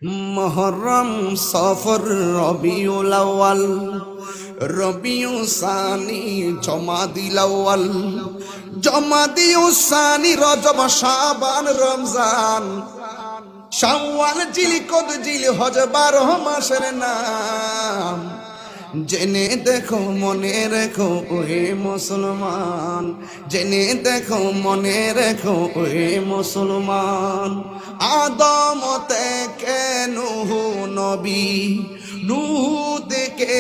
মুহররম সফর রবিউল আউয়াল রবিউ সানি জমাদিল আউয়াল জমাদিউ সানি রজব শাবান রমজান শাওয়াল জিলকদ জিলহজ 12 মাসের নাম জেনে দেখো মনে রেখো ওহে মুসলমান, জেনে দেখো মনে রেখো ওহে মুসলমান। আদম থেকে নূহ নবী, নূহ থেকে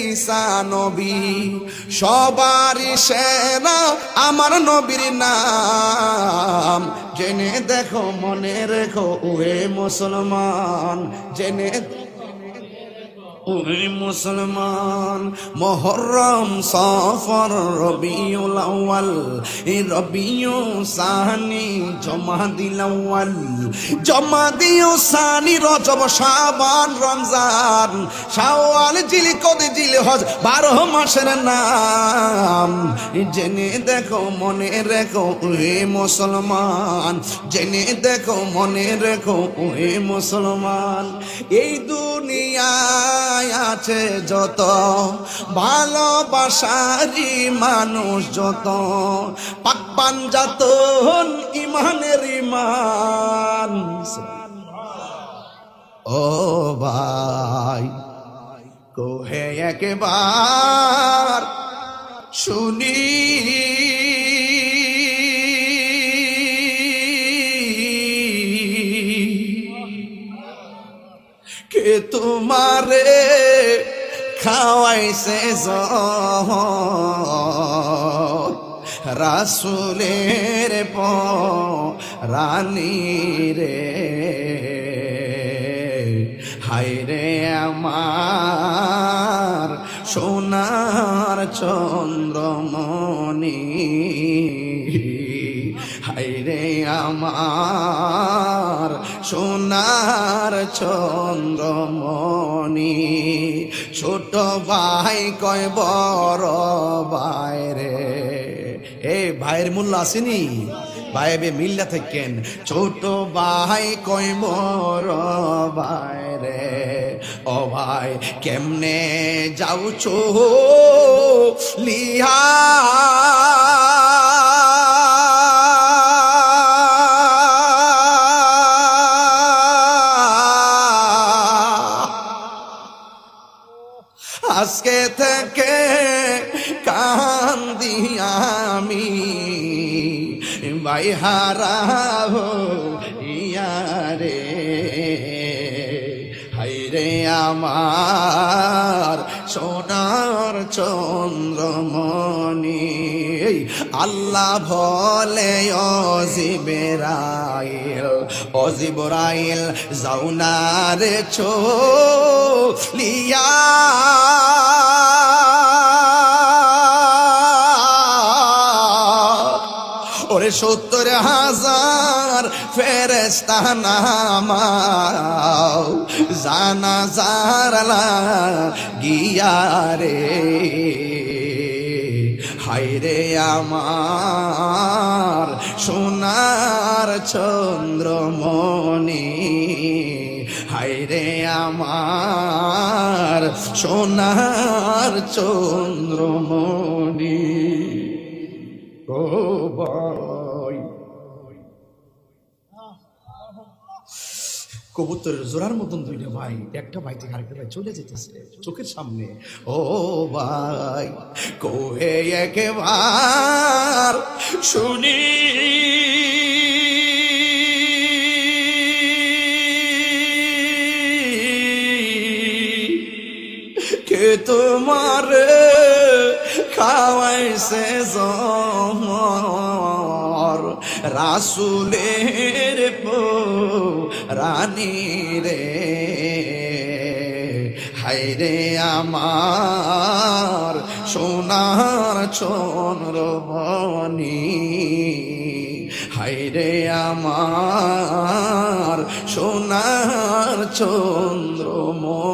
ঈসা নবী, সবারই সেরা আমার নবীর নাম। জেনে দেখো মনে রেখো ওহে মুসলমান, জেনে ওহে মুসলমান। মুহররম সফর রবিউল আউয়াল রবিউ সানি জমাদিল আউয়াল জমাদিউ সানি রজব শাবান রমজান শাওয়াল জিলকদ জিলহজ 12 মাসের নাম। জেনে দেখো মনে রেখো ওহে মুসলমান, জেনে দেখো মনে রেখো ওহে মুসলমান। এই দুনিয়া আছে যত ভালোবাসারি মানুষ, যত পাক পাঞ্জাতন ইমানের ইমান। ও ভাই কোহে একবার শুনি কে তোমারে খাওয়াইছে রাসূলের রানী রে। হায় রে আমার সোনার চন্দ্রমণি, হায় রে আমার সোনার চন্দ্রমণি। ছোট ভাই কয় বড় ভাই রে, এই ভাইয়ের মূল্য আসেনি, ভাই বে মিল্লা থাকেন। ছোট ভাই কয় বড় ভাই রে, ও ভাই কেমনে যাওছো লিহা আজকে থেকে কান্দি আমি ভাই হারাবো ইয়ারে। হায়রে আমার সোনার চন্দ্রমণি। আল্লাহ বলে অজিবরাইল অজিবরাইল যাও না রে চলিয়া, ওরে 70,000 ফেরেশতা নামাও জানাজার লাগিয়া রে। হায়রে আমার সোনার চন্দ্রমণি, হায়রে আমার সোনার চন্দ্রমণি। ও ভাই কবুতরের জোড়ার মতন দুইটা ভাই, একটা ভাই থেকে আরেকটা ভাই চলে যেতেছে চোখের সামনে। ও ভাই কোহে একবার শুনি কে তোমারে খাওয়াইছে রাসূলের রানী রে। হায়রে আমার সোনার চন্দ্রমণি, হায়রে আমার সোনার চন্দ্রমণি।